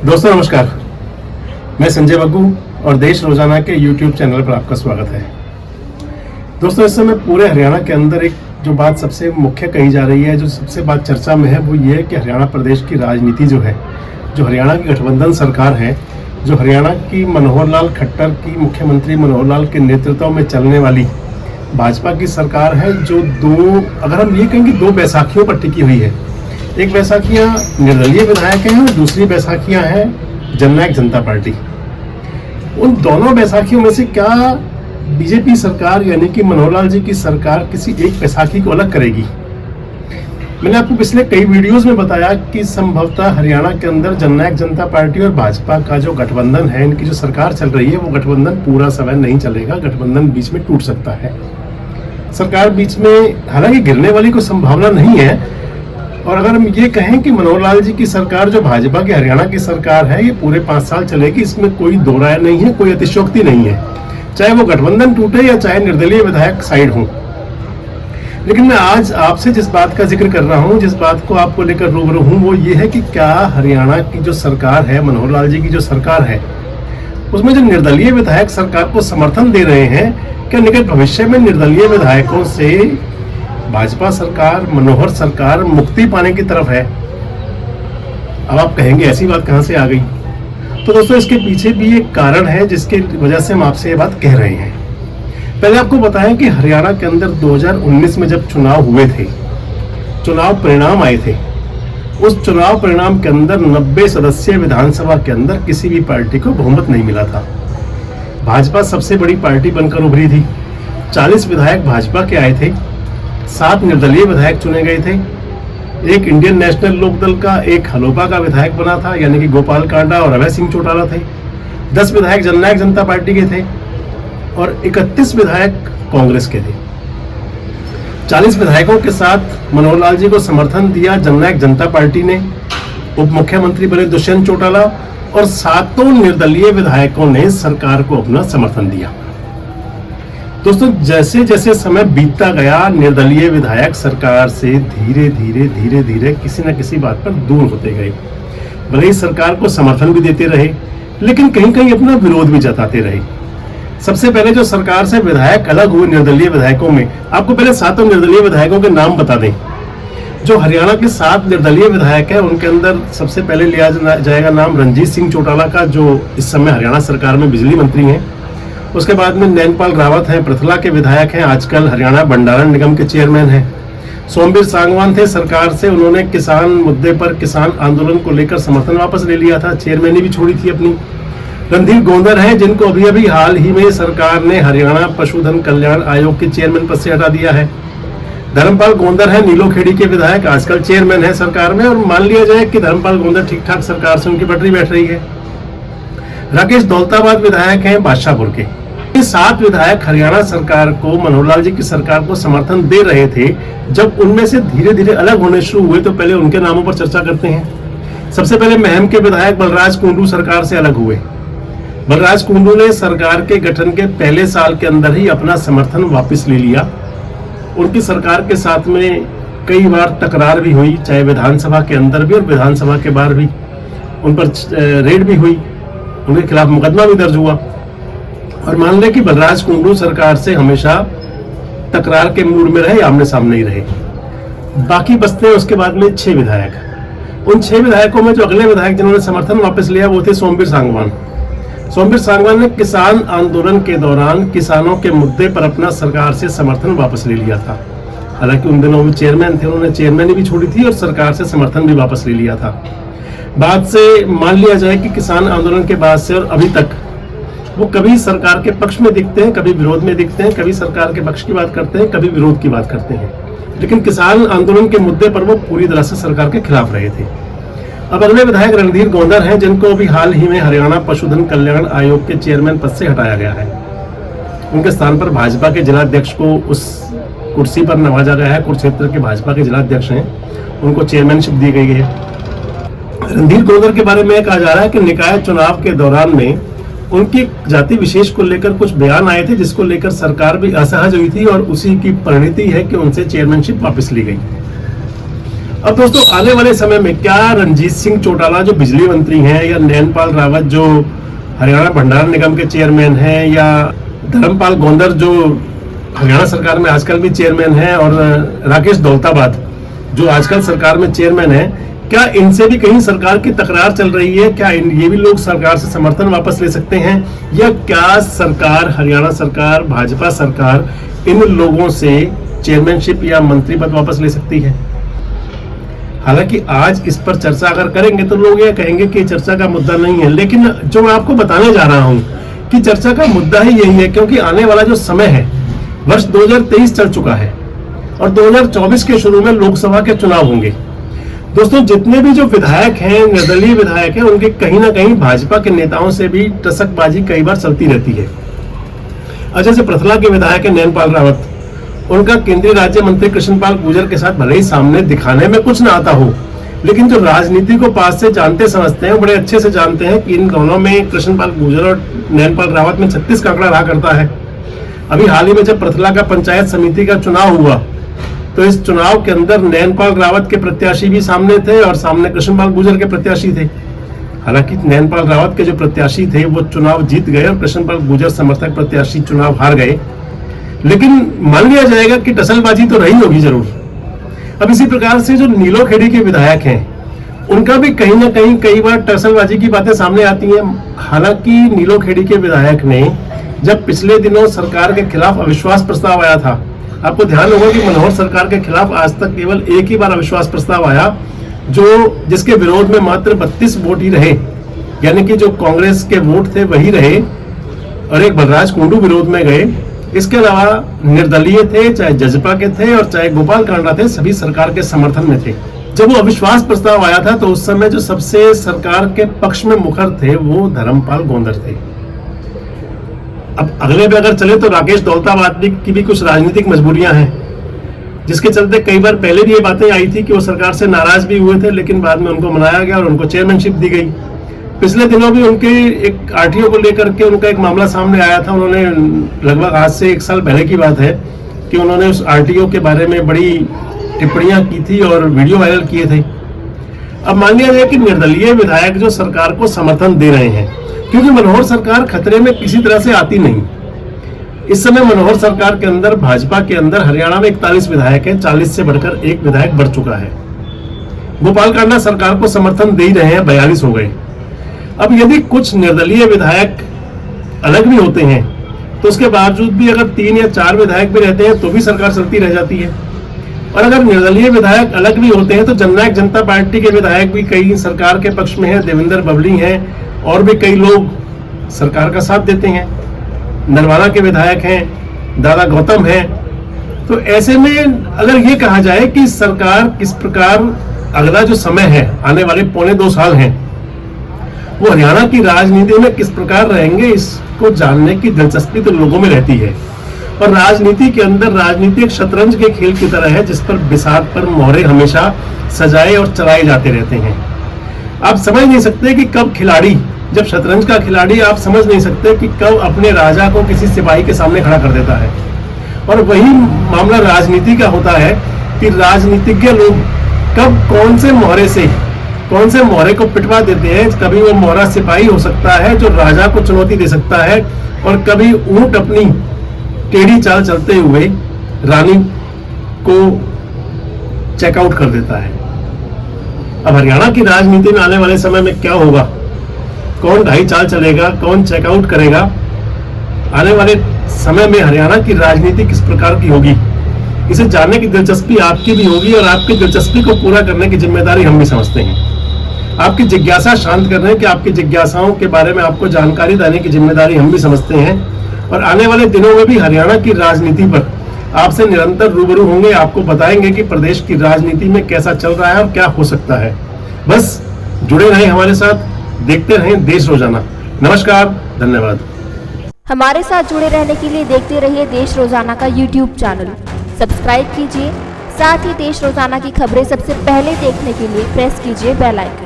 दोस्तों नमस्कार, मैं संजय बग्गू और देश रोजाना के YouTube चैनल पर आपका स्वागत है। दोस्तों इस समय पूरे हरियाणा के अंदर एक जो बात सबसे मुख्य कही जा रही है, जो सबसे बात चर्चा में है, वो ये है कि हरियाणा प्रदेश की राजनीति जो है, जो हरियाणा की गठबंधन सरकार है, जो हरियाणा की मनोहर लाल खट्टर की मुख्यमंत्री मनोहर लाल के नेतृत्व में चलने वाली भाजपा की सरकार है, जो अगर हम ये कहेंगे दो बैसाखियों पर टिकी हुई है। एक बैसाखियाँ निर्दलीय विधायक हैं और दूसरी बैसाखियाँ हैं जननायक जनता पार्टी। उन दोनों बैसाखियों में से क्या बीजेपी सरकार यानी कि मनोहर लाल जी की सरकार किसी एक बैसाखी को अलग करेगी? मैंने आपको पिछले कई वीडियोस में बताया कि संभवतः हरियाणा के अंदर जननायक जनता पार्टी और भाजपा का जो गठबंधन है, इनकी जो सरकार चल रही है, वो गठबंधन पूरा समय नहीं चलेगा। गठबंधन बीच में टूट सकता है। सरकार बीच में हालांकि गिरने वाली कोई संभावना नहीं है। और अगर हम ये कहें कि मनोहर लाल जी की सरकार जो भाजपा की हरियाणा की सरकार है, ये पूरे 5 साल चलेगी, इसमें कोई दो राय नहीं है, कोई अतिशयोक्ति नहीं है, चाहे वो गठबंधन टूटे या चाहे निर्दलीय विधायक साइड हों। लेकिन मैं आज आपसे जिस बात का जिक्र कर रहा हूं, जिस बात को आपको लेकर रूबरू हूं, वो ये है कि क्या हरियाणा की जो सरकार है, मनोहर लाल जी की जो सरकार है, उसमें जो निर्दलीय विधायक सरकार को समर्थन दे रहे हैं, क्या निकट भविष्य में निर्दलीय विधायकों से भाजपा सरकार, मनोहर सरकार मुक्ति पाने की तरफ है? अब आप कहेंगे ऐसी बात कहां से आ गई? तो दोस्तों इसके पीछे भी एक कारण है जिसके वजह से हम आपसे ये बात कह रहे हैं। पहले आपको बताएं कि हरियाणा के अंदर 2019 में जब चुनाव हुए थे, चुनाव परिणाम आए थे, उस चुनाव परिणाम के अंदर 90 सदस्यीय विधानसभा के अंदर किसी भी पार्टी को बहुमत नहीं मिला था। भाजपा सबसे बड़ी पार्टी बनकर उभरी थी। 40 विधायक भाजपा के आए थे, 7 निर्दलीय विधायक चुने गए थे, एक इंडियन नेशनल लोकदल का, एक हलोपा का विधायक बना था यानी कि गोपाल कांडा और अभय सिंह चौटाला थे, 10 विधायक जननायक जनता पार्टी के थे और 31 विधायक कांग्रेस के थे। 40 विधायकों के साथ मनोहर लाल जी को समर्थन दिया जननायक जनता पार्टी ने, उप मुख्यमंत्री बने दुष्यंत चौटाला, और 7 निर्दलीय विधायकों ने सरकार को अपना समर्थन दिया। दोस्तों जैसे जैसे समय बीतता गया, निर्दलीय विधायक सरकार से धीरे धीरे किसी न किसी बात पर दूर होते गए। भले ही सरकार को समर्थन भी देते रहे, लेकिन कहीं कहीं अपना विरोध भी जताते रहे। सबसे पहले जो सरकार से विधायक अलग हुए निर्दलीय विधायकों में, आपको पहले 7 निर्दलीय विधायकों के नाम बता दें। जो हरियाणा के 7 निर्दलीय विधायक हैं, उनके अंदर सबसे पहले लिया जाएगा नाम रणजीत सिंह चौटाला का, जो इस समय हरियाणा सरकार में बिजली मंत्री हैं। उसके बाद में नैनपाल रावत हैं, पृथला के विधायक हैं, आजकल हरियाणा भंडारण निगम के चेयरमैन हैं। सोमवीर सांगवान थे सरकार से, उन्होंने किसान मुद्दे पर, किसान आंदोलन को लेकर समर्थन वापस ले लिया था, चेयरमैनी भी छोड़ी थी अपनी। रणधीर गोंदर हैं, जिनको अभी अभी हाल ही में सरकार ने हरियाणा पशुधन कल्याण आयोग के चेयरमैन पद से हटा दिया है। धर्मपाल गोंदर हैं, नीलोखेड़ी के विधायक, आजकल चेयरमैन है सरकार में, और मान लिया जाए कि धर्मपाल गोंदर ठीक ठाक सरकार से उनकी पटरी बैठ रही है। राकेश दौलताबाद विधायक हैं बादशाहपुर के। ये 7 विधायक हरियाणा सरकार को, मनोहर लाल जी की सरकार को समर्थन दे रहे थे। जब उनमें से धीरे धीरे अलग होने शुरू हुए, तो पहले उनके नामों पर चर्चा करते हैं। सबसे पहले महम के विधायक बलराज कुंडू सरकार से अलग हुए। बलराज कुंडू ने सरकार के गठन के पहले साल के अंदर ही अपना समर्थन वापस ले लिया। उनकी सरकार के साथ में कई बार तकरार भी हुई, चाहे विधानसभा के अंदर भी और विधानसभा के बाहर भी। उन पर रेड भी हुई, उनके खिलाफ मुकदमा भी दर्ज हुआ। और मान लें कि बलराज कुंडू सरकार से हमेशा तकरार के मूड में रहे, आमने सामने ही रहे। बाकी बचते हैं उसके बाद में 6 विधायक। उन 6 विधायकों में जो अगले विधायक जिन्होंने समर्थन वापस लिया, वो थे सोमवीर सांगवान। सोमवीर सांगवान ने किसान आंदोलन के दौरान किसानों के मुद्दे पर अपना सरकार से समर्थन वापस ले लिया था। हालांकि उन दिनों वो चेयरमैन थे, उन्होंने चेयरमैनी भी छोड़ी थी और सरकार से समर्थन भी वापस ले लिया था। बाद से मान लिया जाए कि किसान आंदोलन के बाद से और अभी तक वो कभी सरकार के पक्ष में दिखते हैं, कभी विरोध में दिखते हैं, कभी सरकार के पक्ष की बात करते हैं, कभी विरोध की बात करते हैं, लेकिन किसान आंदोलन के मुद्दे पर वो पूरी तरह से सरकार के खिलाफ रहे थे। अब अगले विधायक रणधीर गोंदर हैं, जिनको अभी हाल ही में हरियाणा पशुधन कल्याण आयोग के चेयरमैन पद से हटाया गया है। उनके स्थान पर भाजपा के जिलाध्यक्ष को उस कुर्सी पर नवाजा गया है। कुरुक्षेत्र के भाजपा के जिलाध्यक्ष हैं, उनको चेयरमैनशिप दी गई है। रणधीर गोंदर के बारे में कहा जा रहा है कि निकाय चुनाव के दौरान में उनकी जाति विशेष को लेकर कुछ बयान आए थे, जिसको लेकर सरकार भी असहज हुई थी और उसी की परिणति है कि उनसे चेयरमैनशिप वापस ली गई। अब दोस्तों आने वाले समय में क्या रणजीत सिंह चौटाला जो बिजली मंत्री हैं, या नैनपाल रावत जो हरियाणा भंडारण निगम के चेयरमैन हैं, या धर्मपाल गोंदर जो हरियाणा सरकार में आजकल भी चेयरमैन हैं, और राकेश दौलताबाद जो आजकल सरकार में चेयरमैन है, क्या इनसे भी कहीं सरकार की तकरार चल रही है? क्या ये भी लोग सरकार से समर्थन वापस ले सकते हैं, या क्या सरकार, हरियाणा सरकार, भाजपा सरकार इन लोगों से चेयरमैनशिप या मंत्री पद वापस ले सकती है? हालांकि आज इस पर चर्चा अगर करेंगे तो लोग ये कहेंगे कि चर्चा का मुद्दा नहीं है, लेकिन जो मैं आपको बताने जा रहा हूं कि चर्चा का मुद्दा ही यही है, क्योंकि आने वाला जो समय है, वर्ष 2023 चल चुका है और 2024 के शुरू में लोकसभा के चुनाव होंगे। दोस्तों, जितने भी जो विधायक हैं, निर्दलीय विधायक हैं, उनके कहीं ना कहीं भाजपा के नेताओं से भी टसकबाजी कई बार चलती रहती है। जैसे पृथला के विधायक है नैनपाल रावत, उनका केंद्रीय राज्य मंत्री कृष्णपाल गुर्जर के साथ भले ही सामने दिखाने में कुछ ना आता हो, लेकिन जो राजनीति को पास से जानते समझते हैं, बड़े अच्छे से जानते हैं कि इन दोनों में, कृष्णपाल गुर्जर और नैनपाल रावत में 36 का आंकड़ा रहा करता है। अभी हाल ही में जब पृथला का पंचायत समिति का चुनाव हुआ, तो इस चुनाव के अंदर नैनपाल रावत के प्रत्याशी भी सामने थे और सामने कृष्णपाल गुर्जर के प्रत्याशी थे। हालांकि नैनपाल रावत के जो प्रत्याशी थे वो चुनाव जीत गए और कृष्णपाल गुर्जर समर्थक प्रत्याशी चुनाव हार गए, लेकिन मान लिया जाएगा कि टसलबाजी तो रही होगी जरूर। अब इसी प्रकार से जो नीलोखेड़ी के विधायक हैं, उनका भी कहीं ना कहीं कई बार टसलबाजी की बातें सामने आती हैं। हालांकि नीलोखेड़ी के विधायक ने जब पिछले दिनों सरकार के खिलाफ अविश्वास प्रस्ताव आया था, आपको ध्यान होगा कि मनोहर सरकार के खिलाफ आज तक केवल एक ही बार अविश्वास प्रस्ताव आया, जिसके विरोध में मात्र 32 वोट ही रहे, यानी कि जो कांग्रेस के वोट थे वही रहे और एक बलराज कुंडू विरोध में गए। इसके अलावा निर्दलीय थे, चाहे जजपा के थे और चाहे गोपाल कांडा थे, सभी सरकार के समर्थन में थे। जब वो अविश्वास प्रस्ताव आया था तो उस समय जो सबसे सरकार के पक्ष में मुखर थे वो धर्मपाल गोंदर थे। अब अगले पे अगर चले तो राकेश दौलताबाद की भी कुछ राजनीतिक मजबूरियां हैं, जिसके चलते कई बार पहले भी ये बातें आई थी कि वो सरकार से नाराज भी हुए थे, लेकिन बाद में उनको मनाया गया और उनको चेयरमैनशिप दी गई। पिछले दिनों भी उनके एक आरटीओ को लेकर के उनका एक मामला सामने आया था। उन्होंने लगभग आज से 1 साल पहले की बात है कि उन्होंने उस आरटीओ के बारे में बड़ी टिप्पणियां की थी और वीडियो वायरल किए थे। अब मान लिया जाए कि निर्दलीय विधायक जो सरकार को समर्थन दे रहे हैं, क्योंकि मनोहर सरकार खतरे में किसी तरह से आती नहीं। इस समय मनोहर सरकार के अंदर, भाजपा के अंदर हरियाणा में 41 विधायक हैं, 40 से बढ़कर एक विधायक बढ़ चुका है। गोपाल कांडा सरकार को समर्थन दे ही रहे हैं, 42 हो गए। अब यदि कुछ निर्दलीय विधायक अलग भी होते हैं तो उसके बावजूद भी अगर 3 या 4 विधायक भी रहते हैं तो भी सरकार चलती रह जाती है। और अगर निर्दलीय विधायक अलग भी होते हैं तो जननायक जनता पार्टी के विधायक भी कई सरकार के पक्ष में हैं, देवेंद्र बबली हैं और भी कई लोग सरकार का साथ देते हैं। नरवाना के विधायक हैं, दादा गौतम हैं। तो ऐसे में अगर ये कहा जाए कि सरकार किस प्रकार, अगला जो समय है, आने वाले 1.25 साल हैं, वो हरियाणा की राजनीति में किस प्रकार रहेंगे, इसको जानने की दिलचस्पी तो लोगों में रहती है। और राजनीति के अंदर राजनीति एक शतरंज के खेल की तरह है, जिस पर बिसात पर मोहरे हमेशा सजाए और चलाए जाते रहते हैं। आप समझ नहीं सकते कि कब खिलाड़ी, जब शतरंज का खिलाड़ी, आप समझ नहीं सकते कि कब अपने राजा को किसी सिपाही के सामने खड़ा कर देता है। और वही मामला राजनीति का होता है कि राजनीतिज्ञ लोग कब कौन से मोहरे को पिटवा देते हैं। कभी वो मोहरा सिपाही हो सकता है जो राजा को चुनौती दे सकता है, और कभी ऊंट अपनी टेढ़ी चाल चलते हुए रानी को चेकआउट कर देता है। अब हरियाणा की राजनीति में आने वाले समय में क्या होगा, कौन ढाई चाल चलेगा, कौन चेकआउट करेगा, आने वाले समय में हरियाणा की राजनीति किस प्रकार की होगी, इसे जानने की दिलचस्पी आपकी भी होगी। और आपकी दिलचस्पी को पूरा करने की जिम्मेदारी हम भी समझते हैं। आपकी जिज्ञासा शांत करने की, आपकी जिज्ञासाओं के बारे में आपको जानकारी देने की जिम्मेदारी हम भी समझते हैं। और आने वाले दिनों में भी हरियाणा की राजनीति पर आपसे निरंतर रूबरू होंगे, आपको बताएंगे कि प्रदेश की राजनीति में कैसा चल रहा है और क्या हो सकता है। बस जुड़े रहें हमारे साथ, देखते रहें देश रोजाना। नमस्कार, धन्यवाद। हमारे साथ जुड़े रहने के लिए देखते रहिए देश रोजाना का यूट्यूब चैनल, सब्सक्राइब कीजिए। साथ ही देश रोजाना की खबरें सबसे पहले देखने के लिए प्रेस कीजिए बेल आइकन।